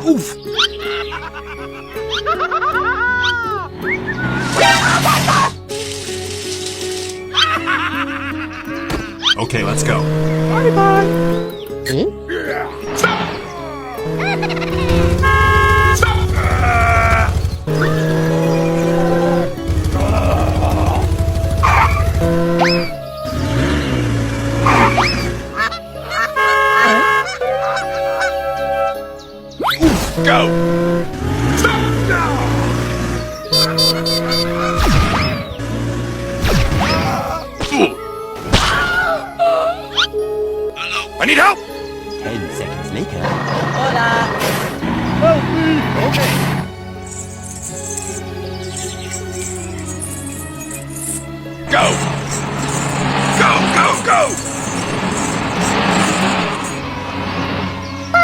Oof! Okay, let's go. Go! I need help! 10 seconds later. Help me! Okay.